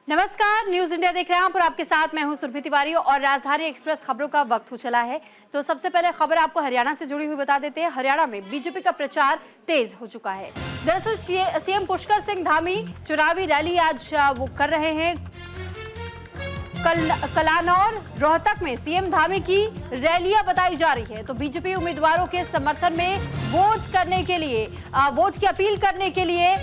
नमस्कार, news India देख रहे हैं आप और आपके साथ मैं हूं सुरभि तिवारी और राजधानी एक्सप्रेस खबरों का वक्त हो चला है। तो सबसे पहले खबर आपको हरियाणा से जुड़ी हुई बता देते हैं। हरियाणा में बीजेपी का प्रचार तेज हो चुका है। दरअसल सीएम पुष्कर सिंह धामी चुनावी रैली आज वो कर रहे हैं। कलानौर रोहतक में सीएम धामी की रैलियां बताई जा रही है। तो बीजेपी उम्मीदवारों के समर्थन में वोट करने के लिए वोट की अपील करने के लिए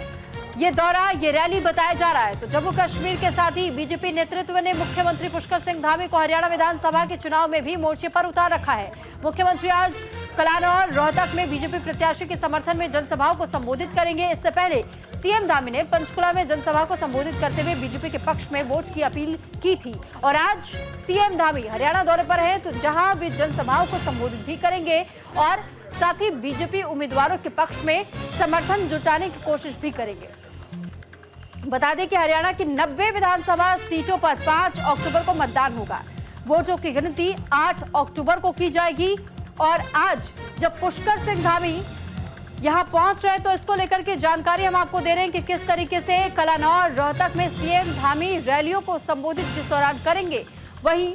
ये दौरा, ये रैली बताया जा रहा है। तो जम्मू कश्मीर के साथ ही बीजेपी नेतृत्व ने मुख्यमंत्री पुष्कर सिंह धामी को हरियाणा विधानसभा के चुनाव में भी मोर्चे पर उतार रखा है। मुख्यमंत्री आज कलानौर रोहतक में बीजेपी प्रत्याशी के समर्थन में जनसभाओं को संबोधित करेंगे। इससे पहले सीएम धामी ने पंचकुला में जनसभा को संबोधित करते हुए बीजेपी के पक्ष में वोट की अपील की थी। और आज सीएम धामी हरियाणा दौरे पर है, तो जहां वे जनसभाओं को संबोधित भी करेंगे और साथ ही बीजेपी उम्मीदवारों के पक्ष में समर्थन जुटाने की कोशिश भी करेंगे। बता दें कि हरियाणा की 90 विधानसभा सीटों पर 5 अक्टूबर को मतदान होगा। वोटों की गिनती 8 अक्टूबर को की जाएगी। और आज जब पुष्कर सिंह धामी यहां पहुंच रहे हैं, तो इसको लेकर के जानकारी हम आपको दे रहे हैं कि किस तरीके से कलानौर रोहतक में सीएम धामी रैलियों को संबोधित जिस दौरान करेंगे। वहीं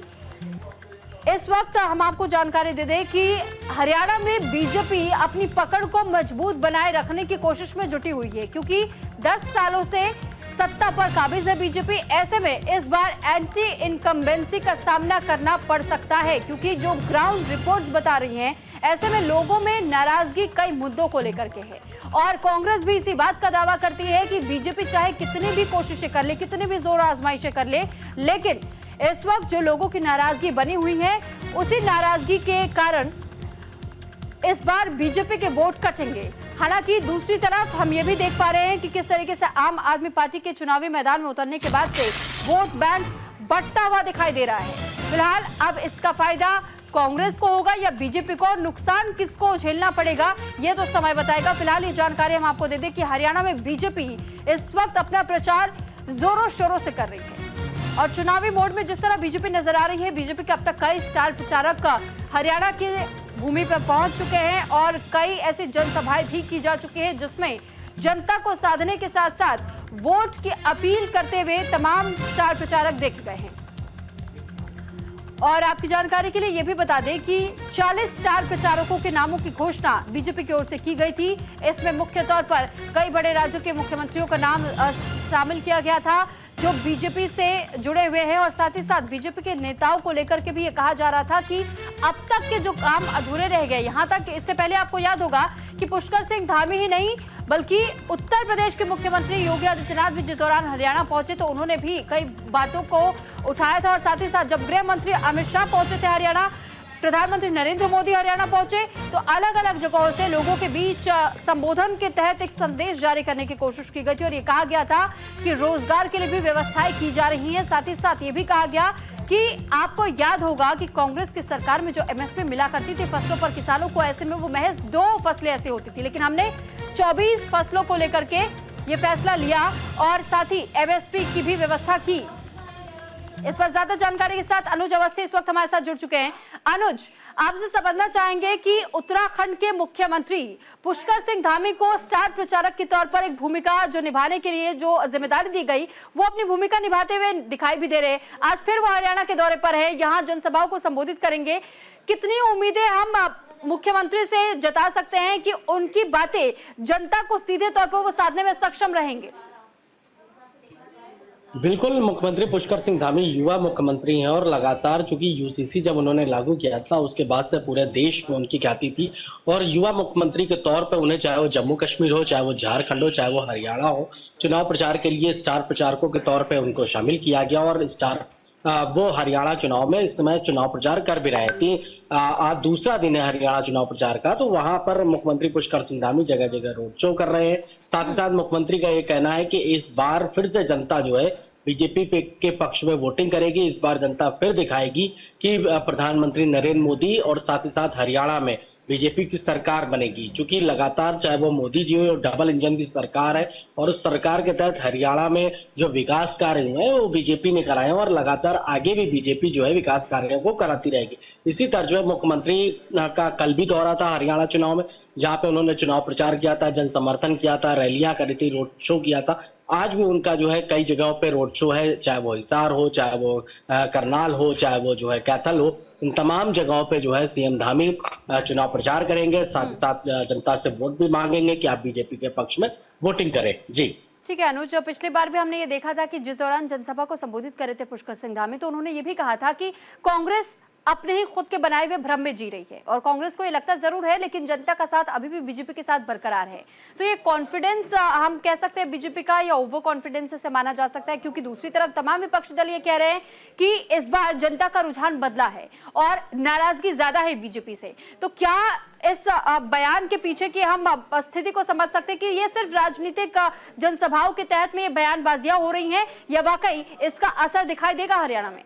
इस वक्त हम आपको जानकारी दे दें कि हरियाणा में बीजेपी अपनी पकड़ को मजबूत बनाए रखने की कोशिश में जुटी हुई है, क्योंकि 10 सालों से सत्ता पर काबिज है बीजेपी। ऐसे में इस बार एंटी इनकम्बेंसी का सामना करना पड़ सकता है, क्योंकि जो ग्राउंड रिपोर्ट्स बता रही हैं, ऐसे में लोगों में नाराजगी कई मुद्दों को लेकर के है। और कांग्रेस भी इसी बात का दावा करती है कि बीजेपी चाहे कितनी भी कोशिशें कर ले, कितनी भी जोर आजमाइशें कर ले, लेकिन इस वक्त जो लोगों की नाराजगी बनी हुई है, उसी नाराजगी के कारण इस बार बीजेपी के वोट कटेंगे। हालांकि दूसरी तरफ हम ये भी देख पा रहे हैं कि किस तरीके से आम आदमी पार्टी के चुनावी मैदान में उतरने के बाद से वोट बैंक बढ़ता हुआ दिखाई दे रहा है। फिलहाल अब इसका फायदा कांग्रेस को होगा या बीजेपी को, नुकसान किसको झेलना पड़ेगा ये तो समय बताएगा। फिलहाल ये जानकारी हम आपको दे दें कि हरियाणा में बीजेपी इस वक्त अपना प्रचार जोरों शोरों से कर रही है। और चुनावी मोड में जिस तरह बीजेपी नजर आ रही है, बीजेपी के अब तक कई स्टार प्रचारक हरियाणा की भूमि पर पहुंच चुके हैं और कई ऐसी जनसभाएं भी की जा चुकी हैं, जिसमें जनता को साधने के साथ साथ वोट की अपील करते हुए तमाम स्टार प्रचारक देखे गए हैं। और आपकी जानकारी के लिए यह भी बता दें कि 40 स्टार प्रचारकों के नामों की घोषणा बीजेपी की ओर से की गई थी। इसमें मुख्य तौर पर कई बड़े राज्यों के मुख्यमंत्रियों का नाम शामिल किया गया था जो बीजेपी से जुड़े हुए हैं। और साथ ही साथ बीजेपी के नेताओं को लेकर के भी ये कहा जा रहा था कि अब तक के जो काम अधूरे रह गए, यहाँ तक इससे पहले आपको याद होगा कि पुष्कर सिंह धामी ही नहीं बल्कि उत्तर प्रदेश के मुख्यमंत्री योगी आदित्यनाथ भी जिस दौरान हरियाणा पहुंचे, तो उन्होंने भी कई बातों को उठाया था। और साथ ही साथ जब गृह मंत्री अमित शाह पहुंचे थे हरियाणा, प्रधानमंत्री नरेंद्र मोदी हरियाणा पहुंचे, तो अलग अलग जगहों से लोगों के बीच संबोधन के तहत एक संदेश जारी करने की कोशिश की गई थी। और ये कहा गया था कि रोजगार के लिए भी व्यवस्थाएं की जा रही हैं। साथ ही साथ ये भी कहा गया कि आपको याद होगा कि कांग्रेस की सरकार में जो एमएसपी मिला करती थी फसलों पर किसानों को, ऐसे में वो महज 2 फसलें ऐसी होती थी, लेकिन हमने 24 फसलों को लेकर के ये फैसला लिया और साथ ही एमएसपी की भी व्यवस्था की। इस पर ज्यादा जानकारी के साथ अनुज अवस्थी इस वक्त हमारे साथ जुड़ चुके हैं। अनुज, आपसे समझना चाहेंगे कि उत्तराखंड के मुख्यमंत्री पुष्कर सिंह धामी को स्टार प्रचारक के तौर पर एक भूमिका जो निभाने के लिए जो जिम्मेदारी दी गई, वो अपनी भूमिका निभाते हुए दिखाई भी दे रहे। आज फिर वो हरियाणा के दौरे पर है, यहाँ जनसभाओं को संबोधित करेंगे। कितनी उम्मीदें हम मुख्यमंत्री से जता सकते हैं कि उनकी बातें जनता को सीधे तौर पर वो साधने में सक्षम रहेंगे? बिल्कुल, मुख्यमंत्री पुष्कर सिंह धामी युवा मुख्यमंत्री हैं और लगातार चूंकि यूसीसी जब उन्होंने लागू किया था उसके बाद से पूरे देश में उनकी ख्याति थी। और युवा मुख्यमंत्री के तौर पर उन्हें, चाहे वो जम्मू कश्मीर हो, चाहे वो झारखंड हो, चाहे वो हरियाणा हो, चुनाव प्रचार के लिए स्टार प्रचारकों के तौर पर उनको शामिल किया गया। और वो हरियाणा चुनाव में इस समय चुनाव प्रचार कर भी रहे थे। आज दूसरा दिन है हरियाणा चुनाव प्रचार का, तो वहां पर मुख्यमंत्री पुष्कर सिंह धामी जगह जगह रोड शो कर रहे हैं। साथ ही साथ मुख्यमंत्री का ये कहना है कि इस बार फिर से जनता जो है बीजेपी के पक्ष में वोटिंग करेगी। इस बार जनता फिर दिखाएगी कि प्रधानमंत्री नरेंद्र मोदी और साथ ही साथ हरियाणा में बीजेपी की सरकार बनेगी। क्योंकि लगातार चाहे वो मोदी जी हो, डबल इंजन की सरकार है और उस सरकार के तहत हरियाणा में जो विकास कार्य हुए हैं वो बीजेपी ने कराए हैं और लगातार आगे भी बीजेपी जो है विकास कार्यों को कराती रहेगी। इसी तर्ज में मुख्यमंत्री का कल भी दौरा था हरियाणा चुनाव में, जहां पे उन्होंने चुनाव प्रचार किया था, जन समर्थन किया था, रैलियां करी थी, रोड शो किया था। आज भी उनका जो है कई जगहों पे रोड शो है, चाहे वो हिसार हो, चाहे वो करनाल हो, चाहे वो जो है कैथल हो। इन तमाम जगहों पे जो है सीएम धामी चुनाव प्रचार करेंगे, साथ ही साथ जनता से वोट भी मांगेंगे कि आप बीजेपी के पक्ष में वोटिंग करें। जी ठीक है अनुज, पिछली बार भी हमने ये देखा था कि जिस दौरान जनसभा को संबोधित करे थे पुष्कर सिंह धामी, तो उन्होंने ये भी कहा था कि कांग्रेस अपने ही खुद के बनाए हुए भ्रम में जी रही है और कांग्रेस को ये लगता जरूर है लेकिन जनता का साथ अभी भी बीजेपी के साथ बरकरार है। तो ये कॉन्फिडेंस हम कह सकते हैं बीजेपी का या ओवर कॉन्फिडेंस से माना जा सकता है, क्योंकि दूसरी तरफ तमाम विपक्षी दल ये कह रहे हैं कि इस बार जनता का रुझान बदला है और नाराजगी ज्यादा है बीजेपी से। तो क्या इस बयान के पीछे की हम स्थिति को समझ सकते हैं कि ये सिर्फ राजनीतिक जनसभाओं के तहत में ये बयानबाजियां हो रही हैं या वाकई इसका असर दिखाई देगा हरियाणा में?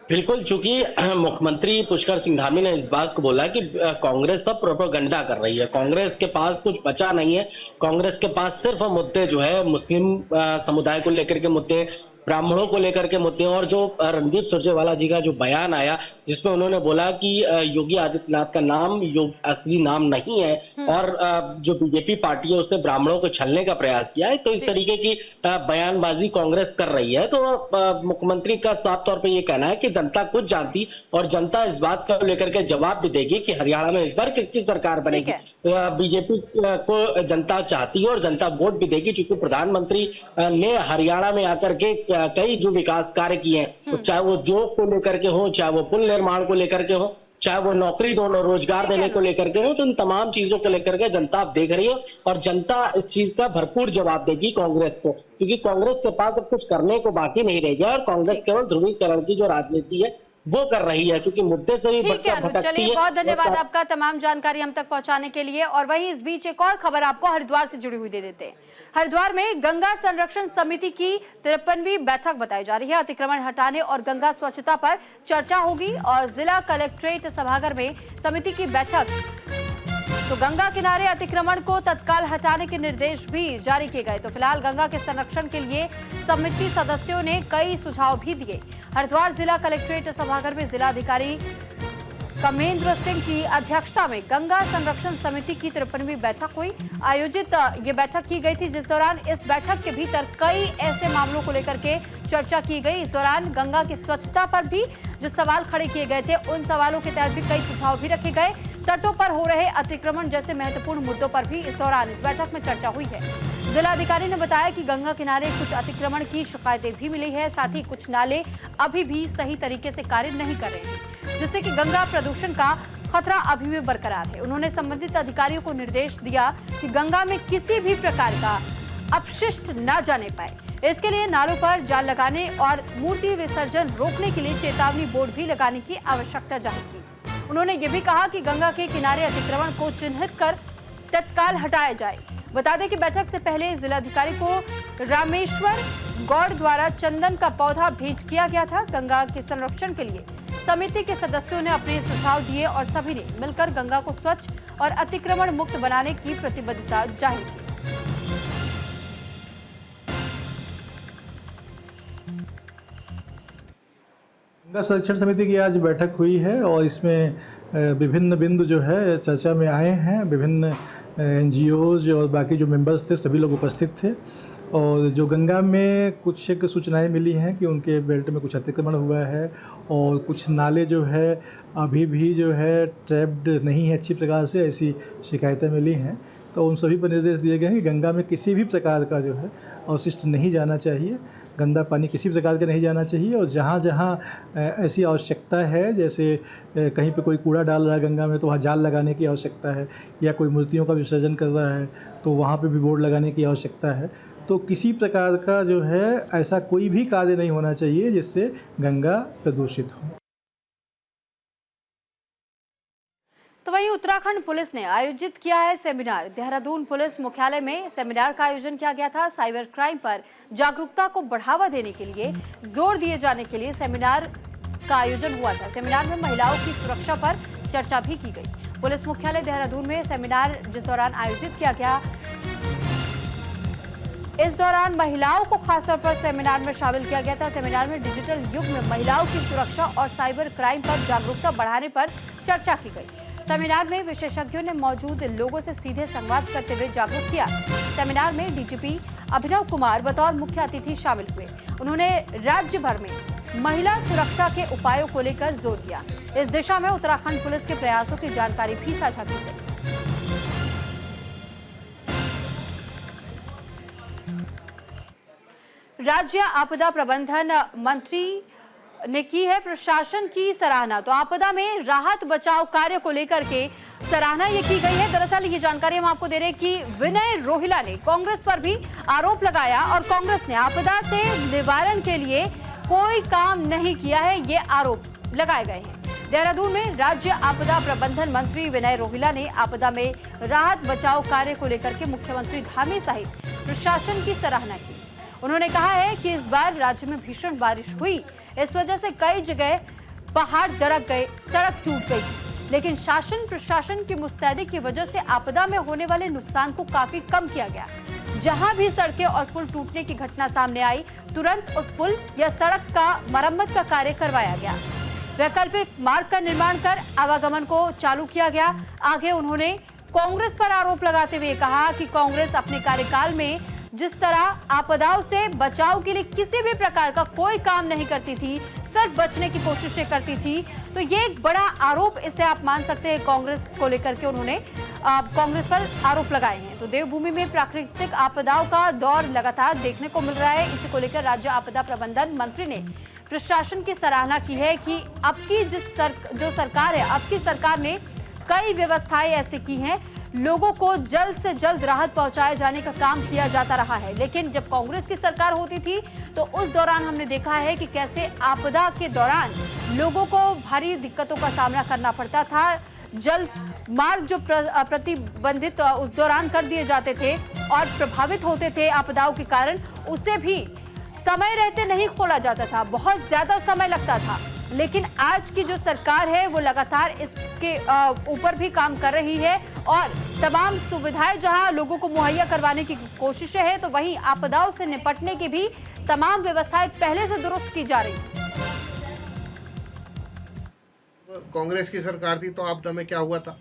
बिल्कुल, चूंकि मुख्यमंत्री पुष्कर सिंह धामी ने इस बात को बोला कि कांग्रेस सब प्रोपेगेंडा कर रही है, कांग्रेस के पास कुछ बचा नहीं है, कांग्रेस के पास सिर्फ मुद्दे जो है मुस्लिम समुदाय को लेकर के मुद्दे, ब्राह्मणों को लेकर के मुद्दे। और जो रणदीप सुरजेवाला जी का जो बयान आया जिसमें उन्होंने बोला कि योगी आदित्यनाथ का नाम असली नाम नहीं है और जो बीजेपी पार्टी है उसने ब्राह्मणों को छलने का प्रयास किया है, तो इस तरीके की बयानबाजी कांग्रेस कर रही है। तो मुख्यमंत्री का साफ तौर पे ये कहना है कि जनता कुछ जानती और जनता इस बात को लेकर के जवाब भी देगी कि हरियाणा में इस बार किसकी सरकार बनेगी। बीजेपी को जनता चाहती है और जनता वोट भी देगी, क्योंकि प्रधानमंत्री ने हरियाणा में आकर के कई जो विकास कार्य किए हैं, चाहे वो उद्योग को लेकर के हो, चाहे वो पुल निर्माण को लेकर के हो, चाहे वो नौकरी दोनों रोजगार देने को लेकर के हो, तो इन तमाम चीजों को लेकर के जनता आप देख रही है और जनता इस चीज का भरपूर जवाब देगी कांग्रेस को, क्योंकि कांग्रेस के पास अब कुछ करने को बाकी नहीं रह गया और कांग्रेस केवल ध्रुवीकरण की जो राजनीति है वो कर रही है, क्योंकि मुद्दे से भी भटकती है। बहुत धन्यवाद आपका तमाम जानकारी हम तक पहुंचाने के लिए। और वहीं इस बीच एक और खबर आपको हरिद्वार से जुड़ी हुई दे देते हैं। हरिद्वार में गंगा संरक्षण समिति की 53वीं बैठक बताई जा रही है। अतिक्रमण हटाने और गंगा स्वच्छता पर चर्चा होगी और जिला कलेक्ट्रेट सभागार में समिति की बैठक। तो गंगा किनारे अतिक्रमण को तत्काल हटाने के निर्देश भी जारी किए गए। तो फिलहाल गंगा के संरक्षण के लिए समिति सदस्यों ने कई सुझाव भी दिए। हरिद्वार जिला कलेक्ट्रेट सभागार में जिलाधिकारी कमेंद्र सिंह की अध्यक्षता में गंगा संरक्षण समिति की 53वीं बैठक हुई। आयोजित ये बैठक की गई थी, जिस दौरान इस बैठक के भीतर कई ऐसे मामलों को लेकर के चर्चा की गई। इस दौरान गंगा की स्वच्छता पर भी जो सवाल खड़े किए गए थे, उन सवालों के तहत भी कई सुझाव भी रखे गए। तटों पर हो रहे अतिक्रमण जैसे महत्वपूर्ण मुद्दों पर भी इस दौरान इस बैठक में चर्चा हुई है। जिलाधिकारी ने बताया कि गंगा किनारे कुछ अतिक्रमण की शिकायतें भी मिली है, साथ ही कुछ नाले अभी भी सही तरीके से कार्य नहीं कर रहे हैं, जिससे कि गंगा प्रदूषण का खतरा अभी भी बरकरार है। उन्होंने संबंधित अधिकारियों को निर्देश दिया कि गंगा में किसी भी प्रकार का अपशिष्ट न जाने पाए। इसके लिए नालों पर जाल लगाने और मूर्ति विसर्जन रोकने के लिए चेतावनी बोर्ड भी लगाने की आवश्यकता जाहिर की। उन्होंने ये भी कहा कि गंगा के किनारे अतिक्रमण को चिन्हित कर तत्काल हटाया जाए। बता दें कि बैठक से पहले जिलाधिकारी को रामेश्वर गौड़ द्वारा चंदन का पौधा भेंट किया गया था। गंगा के संरक्षण के लिए समिति के सदस्यों ने अपने सुझाव दिए और सभी ने मिलकर गंगा को स्वच्छ और अतिक्रमण मुक्त बनाने की प्रतिबद्धता जाहिर की। गंगा संरक्षण समिति की आज बैठक हुई है और इसमें विभिन्न बिंदु जो है चर्चा में आए हैं। विभिन्न NGOs और बाकी जो मेंबर्स थे सभी लोग उपस्थित थे और जो गंगा में कुछ एक सूचनाएं मिली हैं कि उनके बेल्ट में कुछ अतिक्रमण हुआ है और कुछ नाले जो है अभी भी जो है ट्रैप्ड नहीं है अच्छी प्रकार से, ऐसी शिकायतें मिली हैं। तो उन सभी पर निर्देश दिए गए हैं कि गंगा में किसी भी प्रकार का जो है अवशिष्ट नहीं जाना चाहिए, गंदा पानी किसी प्रकार का नहीं जाना चाहिए। और जहाँ जहाँ ऐसी आवश्यकता है, जैसे कहीं पे कोई कूड़ा डाल रहा है गंगा में तो वहाँ जाल लगाने की आवश्यकता है, या कोई मूर्तियों का विसर्जन कर रहा है तो वहाँ पे भी बोर्ड लगाने की आवश्यकता है। तो किसी प्रकार का जो है ऐसा कोई भी कार्य नहीं होना चाहिए जिससे गंगा प्रदूषित हो। तो वहीं उत्तराखंड पुलिस ने आयोजित किया है सेमिनार। देहरादून पुलिस मुख्यालय में सेमिनार का आयोजन किया गया था। साइबर क्राइम पर जागरूकता को बढ़ावा देने के लिए जोर दिए जाने के लिए सेमिनार का आयोजन हुआ था। सेमिनार में महिलाओं की सुरक्षा पर चर्चा भी की गई। पुलिस मुख्यालय देहरादून में सेमिनार जिस दौरान आयोजित किया गया, इस दौरान महिलाओं को खासतौर पर सेमिनार में शामिल किया गया था। सेमिनार में डिजिटल युग में महिलाओं की सुरक्षा और साइबर क्राइम पर जागरूकता बढ़ाने पर चर्चा की गई। सेमिनार में विशेषज्ञों ने मौजूद लोगों से सीधे संवाद करते हुए जागरूक किया। सेमिनार में डीजीपी अभिनव कुमार बतौर मुख्य अतिथि शामिल हुए। उन्होंने राज्य भर में महिला सुरक्षा के उपायों को लेकर जोर दिया। इस दिशा में उत्तराखंड पुलिस के प्रयासों की जानकारी भी साझा की गई। राज्य आपदा प्रबंधन मंत्री ने की है प्रशासन की सराहना। तो आपदा में राहत बचाव कार्य को लेकर के सराहना ये की गई है। दरअसल ये जानकारी हम आपको दे रहे हैं कि विनय रोहिला ने कांग्रेस पर भी आरोप लगाया और कांग्रेस ने आपदा से निवारण के लिए कोई काम नहीं किया है, ये आरोप लगाए गए हैं। देहरादून में राज्य आपदा प्रबंधन मंत्री विनय रोहिला ने आपदा में राहत बचाव कार्य को लेकर के मुख्यमंत्री धामी सहित प्रशासन की सराहना की। उन्होंने कहा है कि इस बार राज्य में भीषण बारिश हुई, इस वजह से कई जगह पहाड़ दरक गए, सड़क टूट गई, लेकिन शासन प्रशासन की मुस्तैदी की वजह से आपदा में होने वाले नुकसान को काफी कम किया गया। जहां भी सड़कें और पुल टूटने की घटना सामने आई, तुरंत उस पुल या सड़क का मरम्मत का कार्य करवाया गया। वैकल्पिक मार्ग का निर्माण कर आवागमन को चालू किया गया। आगे उन्होंने कांग्रेस पर आरोप लगाते हुए कहा कि कांग्रेस अपने कार्यकाल में जिस तरह आपदाओं से बचाव के लिए किसी भी प्रकार का कोई काम नहीं करती थी, सिर्फ बचने की कोशिशें करती थी, तो ये एक बड़ा आरोप इसे आप मान सकते हैं। कांग्रेस को लेकर के उन्होंने कांग्रेस पर आरोप लगाए हैं। तो देवभूमि में प्राकृतिक आपदाओं का दौर लगातार देखने को मिल रहा है। इसी को लेकर राज्य आपदा प्रबंधन मंत्री ने प्रशासन की सराहना की है कि अब की जो सरकार है, अब की सरकार ने कई व्यवस्थाएं ऐसी की हैं, लोगों को जल्द से जल्द राहत पहुंचाए जाने का काम किया जाता रहा है। लेकिन जब कांग्रेस की सरकार होती थी तो उस दौरान हमने देखा है कि कैसे आपदा के दौरान लोगों को भारी दिक्कतों का सामना करना पड़ता था। जल्द मार्ग जो प्रतिबंधित उस दौरान कर दिए जाते थे और प्रभावित होते थे आपदाओं के कारण, उसे भी समय रहते नहीं खोला जाता था, बहुत ज्यादा समय लगता था। लेकिन आज की जो सरकार है वो लगातार इसके ऊपर भी काम कर रही है और तमाम सुविधाएं जहां लोगों को मुहैया करवाने की कोशिशें हैं, तो वहीं आपदाओं से निपटने की भी तमाम व्यवस्थाएं पहले से दुरुस्त की जा रही हैं। कांग्रेस की सरकार थी तो आपदा में क्या हुआ था,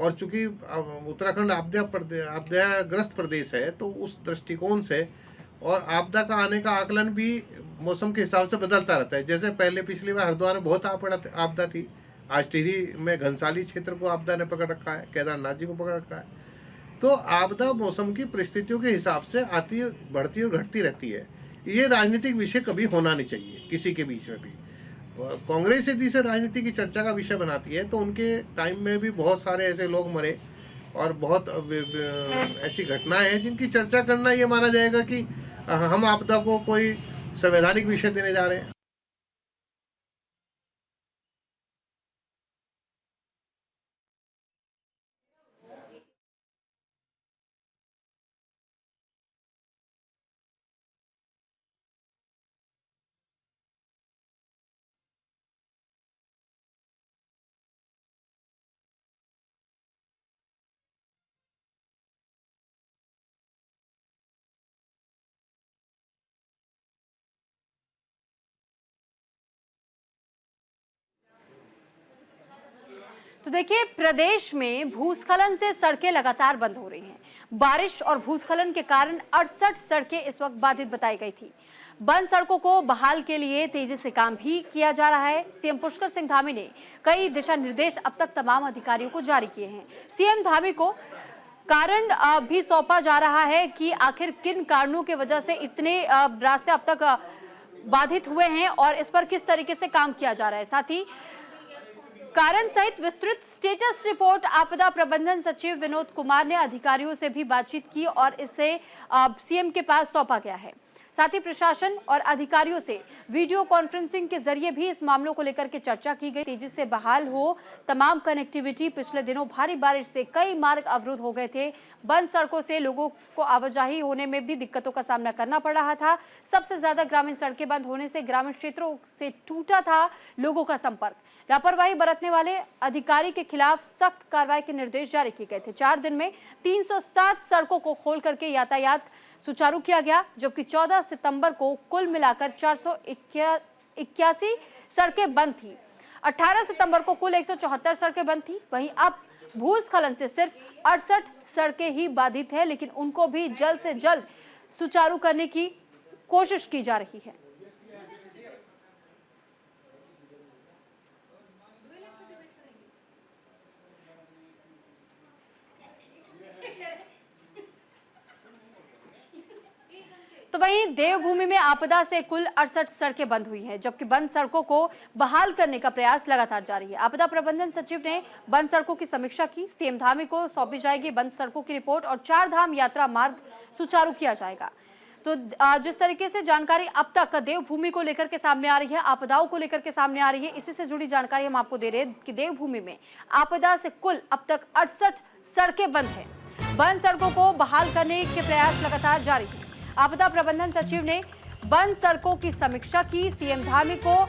और चूंकि उत्तराखंड आपदाग्रस्त प्रदेश है तो उस दृष्टिकोण से और आपदा का आने का आकलन भी मौसम के हिसाब से बदलता रहता है। जैसे पहले पिछली बार हरिद्वार में बहुत आपदा थी, आज टिहरी में घनसाली क्षेत्र को आपदा ने पकड़ रखा है, केदारनाथ जी को पकड़ रखा है। तो आपदा मौसम की परिस्थितियों के हिसाब से आती, बढ़ती और घटती रहती है। ये राजनीतिक विषय कभी होना नहीं चाहिए किसी के बीच में भी। कांग्रेस यदि से राजनीति की चर्चा का विषय बनाती है तो उनके टाइम में भी बहुत सारे ऐसे लोग मरे और बहुत ऐसी घटनाएं हैं जिनकी चर्चा करना ये माना जाएगा कि हम आपदा को कोई संवैधानिक विषय देने जा रहे हैं। तो देखिए, प्रदेश में भूस्खलन से सड़कें लगातार बंद हो रही हैं। बारिश और भूस्खलन के कारण 68 सड़कें इस वक्त बाधित बताई गई थी। बंद सड़कों को बहाल के लिए तेजी से काम भी किया जा रहा है। सीएम पुष्कर सिंह धामी ने कई दिशा निर्देश अब तक तमाम अधिकारियों को जारी किए हैं। सीएम धामी को कारण भी सौंपा जा रहा है कि आखिर किन कारणों की वजह से इतने रास्ते अब तक बाधित हुए हैं और इस पर किस तरीके से काम किया जा रहा है। साथ ही कारण सहित विस्तृत स्टेटस रिपोर्ट आपदा प्रबंधन सचिव विनोद कुमार ने अधिकारियों से भी बातचीत की और इसे सीएम के पास सौंपा गया है। साथ ही प्रशासन और अधिकारियों से वीडियो कॉन्फ्रेंसिंग के जरिए भी इस मामलों को लेकर के चर्चा की गई। तेजी से बहाल हो तमाम कनेक्टिविटी। पिछले दिनों भारी बारिश से कई मार्ग अवरुद्ध हो गए थे। बंद सड़कों से लोगों को आवाजाही होने में भी दिक्कतों का सामना करना पड़ रहा था। सबसे ज्यादा ग्रामीण सड़कें बंद होने से ग्रामीण क्षेत्रों से टूटा था लोगों का संपर्क। लापरवाही बरतने वाले अधिकारी के खिलाफ सख्त कार्रवाई के निर्देश जारी किए गए थे। 4 दिन में 307 सड़कों को खोल करके यातायात सुचारू किया गया, जबकि 14 सितंबर को कुल मिलाकर 481 सड़कें बंद थी। 18 सितंबर को कुल 174 सड़कें बंद थी। वहीं अब भूस्खलन से सिर्फ 68 सड़कें ही बाधित है, लेकिन उनको भी जल्द से जल्द सुचारू करने की कोशिश की जा रही है। तो वहीं देवभूमि में आपदा से कुल 68 सड़कें बंद हुई हैं, जबकि बंद सड़कों को बहाल करने का प्रयास लगातार जारी है। आपदा प्रबंधन सचिव ने बंद सड़कों की समीक्षा की। सीएम धामी को सौंपी जाएगी बंद सड़कों की रिपोर्ट और 4 धाम यात्रा मार्ग सुचारू किया जाएगा। तो जिस तरीके से जानकारी अब तक देवभूमि को लेकर के सामने आ रही है, आपदाओं को लेकर के सामने आ रही है, इसी से जुड़ी जानकारी हम आपको दे रहे हैं कि देवभूमि में आपदा से कुल अब तक 68 सड़कें बंद है। बंद सड़कों को बहाल करने के प्रयास लगातार जारी है। आपदा प्रबंधन सचिव ने बंद सड़कों की समीक्षा की। सीएम धामी को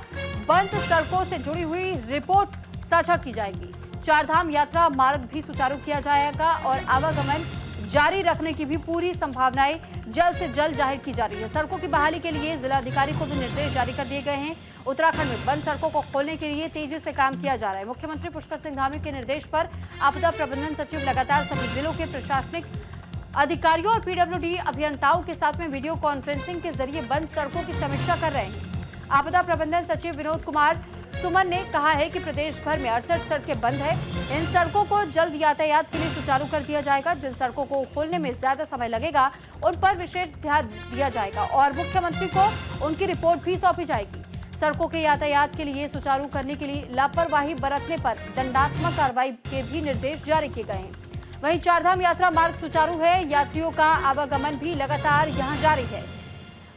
बंद सड़कों से जुड़ी हुई रिपोर्ट साझा की जाएगी। 4 धाम यात्रा मार्ग भी सुचारू किया जाएगा और आवागमन जारी रखने की भी पूरी संभावनाएं जल्द से जल्द जाहिर की जा रही है। सड़कों की बहाली के लिए जिलाधिकारी को भी निर्देश जारी कर दिए गए हैं। उत्तराखंड में बंद सड़कों को खोलने के लिए तेजी से काम किया जा रहा है। मुख्यमंत्री पुष्कर सिंह धामी के निर्देश पर आपदा प्रबंधन सचिव लगातार सभी जिलों के प्रशासनिक अधिकारियों और पीडब्ल्यूडी अभियंताओं के साथ में वीडियो कॉन्फ्रेंसिंग के जरिए बंद सड़कों की समीक्षा कर रहे हैं। आपदा प्रबंधन सचिव विनोद कुमार सुमन ने कहा है कि प्रदेश भर में 68 सड़कें बंद है। इन सड़कों को जल्द यातायात के लिए सुचारू कर दिया जाएगा। जिन सड़कों को खोलने में ज्यादा समय लगेगा उन पर विशेष ध्यान दिया जाएगा और मुख्यमंत्री को उनकी रिपोर्ट भी सौंपी जाएगी। सड़कों के यातायात के लिए सुचारू करने के लिए लापरवाही बरतने पर दंडात्मक कार्रवाई के भी निर्देश जारी किए गए हैं। वहीं 4 धाम यात्रा मार्ग सुचारू है। यात्रियों का आवागमन भी लगातार यहां जारी है।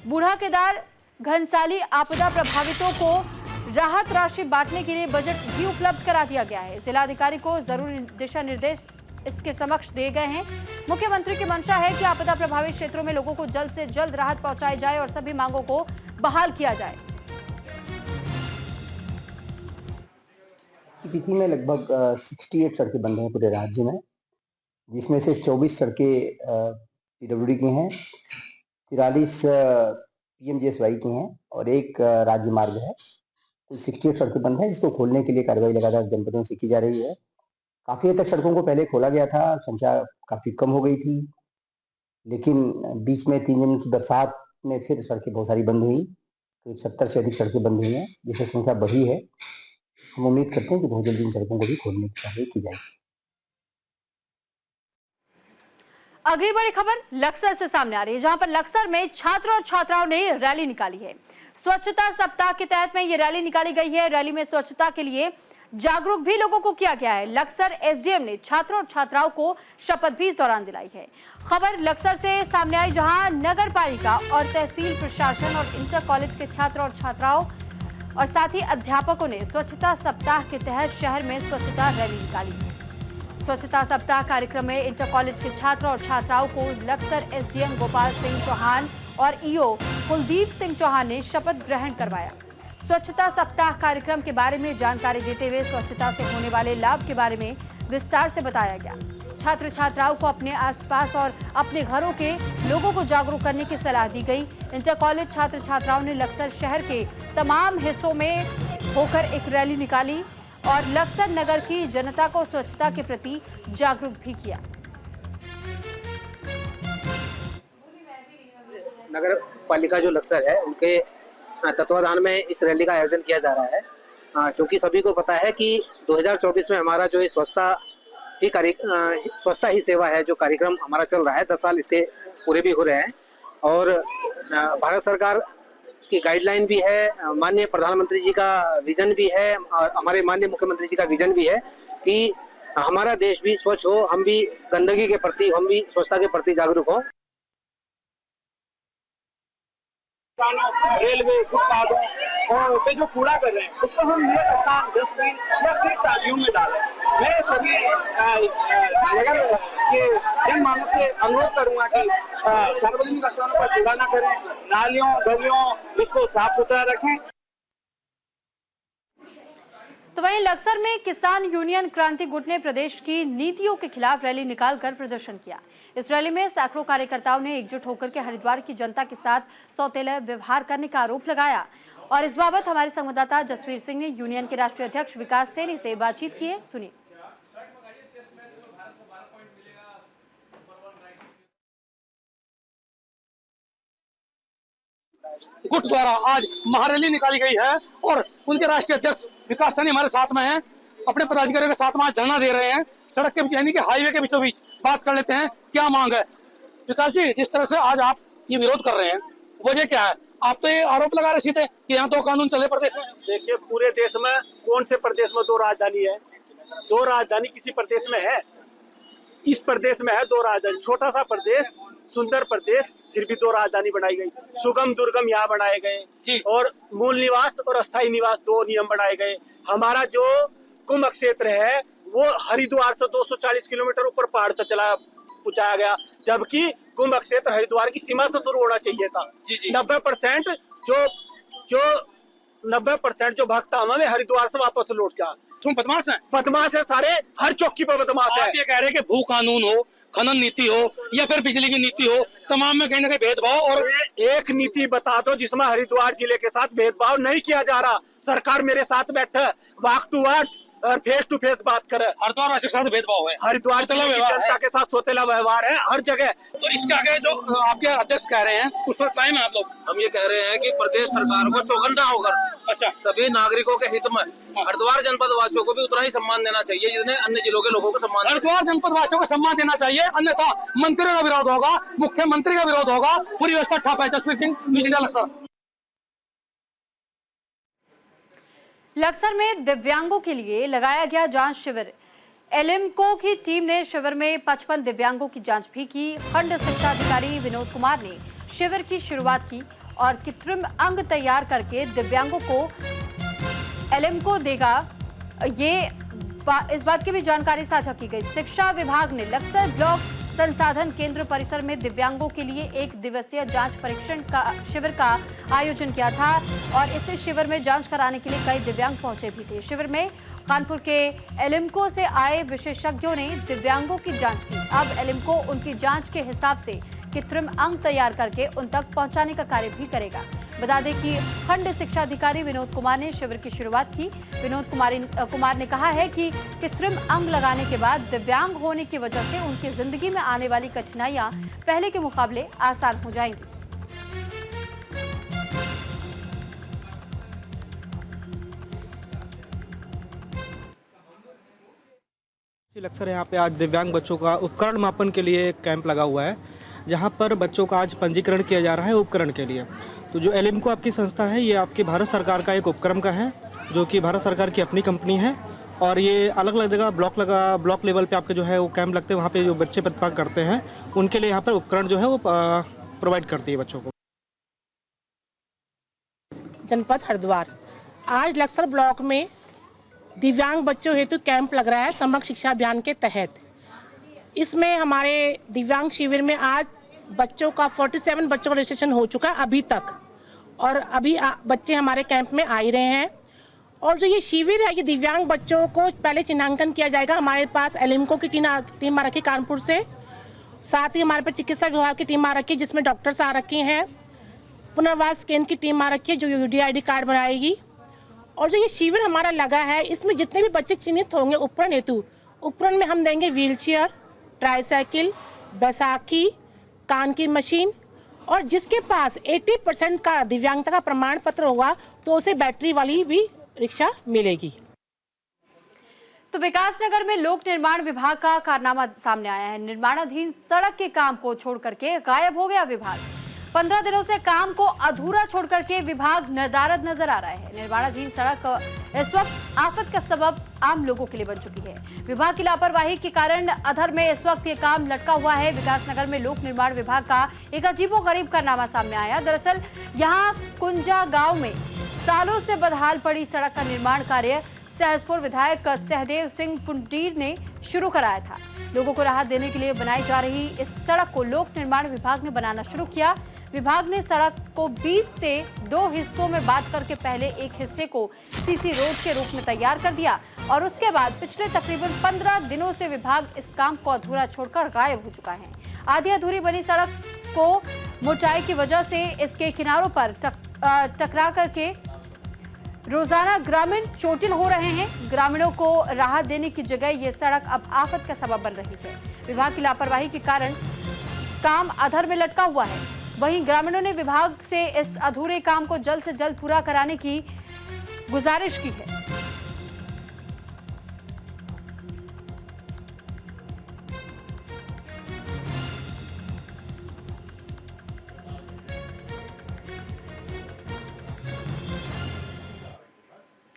बूढ़ा केदार घनसाली आपदा प्रभावितों को राहत राशि बांटने के लिए बजट भी उपलब्ध करा दिया गया है। जिलाधिकारी को जरूरी दिशा निर्देश इसके समक्ष दिए गए हैं। मुख्यमंत्री की मंशा है कि आपदा प्रभावित क्षेत्रों में लोगों को जल्द से जल्द राहत पहुंचाई जाए और सभी मांगों को बहाल किया जाए। तिथि में लगभग 68 सड़कें बंद हैं पूरे राज्य में, जिसमें से 24 सड़कें पीडब्ल्यूडी की हैं, 43 पीएमजीएसवाई की हैं और 1 राज्य मार्ग है। कुल 68 सड़कें बंद है, जिसको खोलने के लिए कार्रवाई लगातार जनपदों से की जा रही है। काफ़ी हद तक सड़कों को पहले खोला गया था, संख्या काफ़ी कम हो गई थी, लेकिन बीच में 3 दिन की बरसात में फिर सड़कें बहुत सारी बंद हुई। करीब 70 से अधिक सड़कें बंद हुई हैं, जिससे संख्या बढ़ी है। हम उम्मीद करते हैं कि बहुत जल्दी इन सड़कों को भी खोलने की कार्रवाई की जाएगी। अगली बड़ी खबर लक्सर से सामने आ रही है, जहां पर लक्सर में छात्र और छात्राओं ने रैली निकाली है। स्वच्छता सप्ताह के तहत में ये रैली निकाली गई है। रैली में स्वच्छता के लिए जागरूक भी लोगों को किया गया है। लक्सर एसडीएम ने छात्रों और छात्राओं को शपथ भी इस दौरान दिलाई है। खबर लक्सर से सामने आई, जहां नगर पालिका और तहसील प्रशासन और इंटर कॉलेज के छात्र और छात्राओं और साथ ही अध्यापकों ने स्वच्छता सप्ताह के तहत शहर में स्वच्छता रैली निकाली। स्वच्छता सप्ताह कार्यक्रम में इंटर कॉलेज के छात्र और छात्राओं को लक्सर एसडीएम गोपाल सिंह चौहान और ईओ कुलदीप सिंह चौहान ने शपथ ग्रहण करवाया। स्वच्छता सप्ताह कार्यक्रम के बारे में जानकारी देते हुए स्वच्छता से होने वाले लाभ के बारे में विस्तार से बताया गया। छात्र छात्राओं को अपने आसपास और अपने घरों के लोगों को जागरूक करने की सलाह दी गई। इंटर कॉलेज छात्र छात्राओं ने लक्सर शहर के तमाम हिस्सों में होकर एक रैली निकाली और लक्सर नगर की जनता को स्वच्छता के प्रति जागरूक भी किया। नगर पालिका जो लक्सर है, उनके तत्वाधान में इस रैली का आयोजन किया जा रहा है, क्योंकि सभी को पता है कि 2024 में हमारा जो स्वच्छता ही सेवा है, जो कार्यक्रम हमारा चल रहा है, 10 साल इसके पूरे भी हो रहे हैं और भारत सरकार की गाइडलाइन भी है, माननीय प्रधानमंत्री जी का विजन भी है और हमारे माननीय मुख्यमंत्री जी का विजन भी है कि हमारा देश भी स्वच्छ हो, हम भी गंदगी के प्रति, हम भी स्वच्छता के प्रति जागरूक हो। रेलवे फुटपाथों और पे जो कूड़ा कर रहे हैं उसको हम नियत स्थान डस्टबिन या फिर शादियों में डालें। मैं सभी नगर के जनमानस से अनुरोध करूंगा कि सार्वजनिक स्थानों पर कूड़ा न करें, नालियों गलियों इसको साफ सुथरा रखें। तो वहीं लक्सर में किसान यूनियन क्रांति गुट ने प्रदेश की नीतियों के खिलाफ रैली निकालकर प्रदर्शन किया। इस रैली में सैकड़ों कार्यकर्ताओं ने एकजुट होकर के हरिद्वार की जनता के साथ सौतेला व्यवहार करने का आरोप लगाया। और इस बाबत हमारे संवाददाता जसवीर सिंह ने यूनियन के राष्ट्रीय अध्यक्ष विकास सैनी से बातचीत की है। सुनिए। गुट द्वारा आज महारैली निकाली गई है और उनके राष्ट्रीय अध्यक्ष विकास सैनी हमारे साथ में हैं, अपने पदाधिकारियों के साथ में आज धरना दे रहे हैं। सड़क के यानी कि हाईवे के बीचों बीच बात कर लेते हैं, क्या मांग है। विकास जी, जिस तरह से आज आप ये विरोध कर रहे हैं, वजह क्या है? आप तो ये आरोप लगा रहे थे कि यहाँ तो कानून चले प्रदेश में। देखिए, पूरे देश में कौन से प्रदेश में 2 राजधानी है? 2 राजधानी किसी प्रदेश में है? इस प्रदेश में है 2 राजधानी। छोटा सा प्रदेश, सुंदर प्रदेश, फिर भी 2 राजधानी बनाई गई। सुगम दुर्गम यहाँ बनाए गए और मूल निवास और अस्थायी निवास 2 नियम बनाए गए। हमारा जो कुंभ क्षेत्र है वो हरिद्वार से 240 किलोमीटर ऊपर पहाड़ से पहुंचाया गया, जबकि कुंभ क्षेत्र हरिद्वार की सीमा से शुरू होना चाहिए था। 90% जो भक्त हमें हरिद्वार से वापस लौट गया। तुम बदमाश हैं? बदमाश है सारे, हर चौकी पर बदमाश है। आप ये कह रहे हैं कि भू कानून हो, खनन नीति हो या फिर बिजली की नीति हो, तमाम में कहीं ना कहीं भेदभाव। और एक नीति बता दो जिसमें हरिद्वार जिले के साथ भेदभाव नहीं किया जा रहा। सरकार मेरे साथ बैठे, वाक टू वाक और फेस टू फेस बात करे। हरिद्वार वासियों के साथ भेदभाव है, हरिद्वार की जनता के साथ सोतेला व्यवहार है हर जगह। तो इसके आगे जो आपके अध्यक्ष कह रहे हैं उस पर कायम है आप लोग? हम ये कह रहे हैं कि प्रदेश सरकार को चौकन्ना होकर सभी नागरिकों के हित में हरिद्वार जनपद वासियों को भी उतना ही सम्मान देना चाहिए जितने अन्य जिलों के लोगों को सम्मान। हरिद्वार जनपद वासियों को सम्मान देना चाहिए, अन्यथा मंत्रियों का विरोध होगा, मुख्यमंत्री का विरोध होगा, पूरी व्यवस्था ठप है। Jasvir Singh, news India, Laksar. लक्सर में दिव्यांगों के लिए लगाया गया जांच शिविर। एलिम्को की टीम ने शिविर में 55 दिव्यांगों की जांच भी की। खंड शिक्षा अधिकारी विनोद कुमार ने शिविर की शुरुआत की और कृत्रिम अंग तैयार करके दिव्यांगों को एलिम्को देगा, इस बात की भी जानकारी साझा की गई। शिक्षा विभाग ने लक्सर ब्लॉक संसाधन केंद्र परिसर में दिव्यांगों के लिए 1 दिवसीय जांच परीक्षण का शिविर का आयोजन किया था और इस शिविर में जांच कराने के लिए कई दिव्यांग पहुंचे भी थे। शिविर में कानपुर के एलिम्को से आए विशेषज्ञों ने दिव्यांगों की जांच की। अब एलिम्को उनकी जांच के हिसाब से कृत्रिम अंग तैयार करके उन तक पहुंचाने का कार्य भी करेगा। बता दें कि खंड शिक्षा अधिकारी विनोद कुमार ने शिविर की शुरुआत की। विनोद कुमार ने कहा है कि कृत्रिम अंग लगाने के बाद दिव्यांग होने की वजह से उनकी जिंदगी में आने वाली कठिनाइयां पहले के मुकाबले आसान हो जाएंगी। लक्सर यहाँ पे आज दिव्यांग बच्चों का उपकरण मापन के लिए एक कैंप लगा हुआ है, जहाँ पर बच्चों का आज पंजीकरण किया जा रहा है उपकरण के लिए। तो जो एलिम्को आपकी संस्था है, ये आपकी भारत सरकार का एक उपक्रम का है, जो कि भारत सरकार की अपनी कंपनी है और ये अलग अलग जगह ब्लॉक लेवल पे आपके जो है वो कैंप लगते हैं। वहाँ पे जो बच्चे प्रतिभाग करते हैं उनके लिए यहाँ पर उपकरण जो है वो प्रोवाइड करती है बच्चों को। जनपद हरिद्वार आज लक्सर ब्लॉक में दिव्यांग बच्चों हेतु कैंप लग रहा है समग्र शिक्षा अभियान के तहत। इसमें हमारे दिव्यांग शिविर में आज बच्चों का 47 बच्चों का रजिस्ट्रेशन हो चुका है अभी तक और अभी बच्चे हमारे कैंप में आ ही रहे हैं। और जो ये शिविर है, ये दिव्यांग बच्चों को पहले चिन्हांकन किया जाएगा। हमारे पास एलिम्को की टीम आ रखी कानपुर से, साथ ही हमारे पास चिकित्सा विभाग की टीम आ रखी है जिसमें डॉक्टर्स आ रखे हैं, पुनर्वास केंद्र की टीम आ रखी है जो UDID कार्ड बनाएगी। और जो ये शिविर हमारा लगा है, इसमें जितने भी बच्चे चिन्हित होंगे उपकरण हेतु, उपकरण में हम देंगे व्हीलचेयर, ट्राईसाइकिल, बैसाखी, कान की मशीन और जिसके पास 80% का दिव्यांगता का प्रमाण पत्र होगा तो उसे बैटरी वाली भी रिक्शा मिलेगी। तो विकासनगर में लोक निर्माण विभाग का कारनामा सामने आया है। निर्माणाधीन सड़क के काम को छोड़ करके गायब हो गया विभाग। 15 दिनों से काम को अधूरा छोड़ करके विभाग नदारद नजर आ रहा है। निर्माणाधीन सड़क इस वक्त आफत का सबब आम लोगों के लिए बन चुकी है। विभाग की लापरवाही के कारण अधर में इस वक्त ये काम लटका हुआ है। विकासनगर में लोक निर्माण विभाग का एक अजीबोगरीब कारनामा सामने आया। दरअसल यहाँ कुंजा गांव में सालों से बदहाल पड़ी सड़क का निर्माण कार्य सहसपुर विधायक सहदेव सिंह पुंडीर ने शुरू कराया था। लोगों को राहत देने के लिए बनाई जा रही इस सड़क को लोक निर्माण विभाग ने बनाना शुरू किया। विभाग ने सड़क को बीच से 2 हिस्सों में बांट करके पहले एक हिस्से को सीसी रोड के रूप में तैयार कर दिया और उसके बाद पिछले तकरीबन 15 दिनों से विभाग इस काम को अधूरा छोड़कर गायब हो चुका है। आधी अधूरी बनी सड़क को मोटाई की वजह से इसके किनारों पर टकरा करके रोजाना ग्रामीण चोटिल हो रहे हैं। ग्रामीणों को राहत देने की जगह ये सड़क अब आफत का सबब बन रही है। विभाग की लापरवाही के कारण काम अधर में लटका हुआ है। वहीं ग्रामीणों ने विभाग से इस अधूरे काम को जल्द से जल्द पूरा कराने की गुजारिश की है।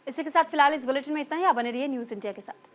इसी के साथ फिलहाल इस बुलेटिन में इतना ही। आप बने रहिए न्यूज़ इंडिया के साथ।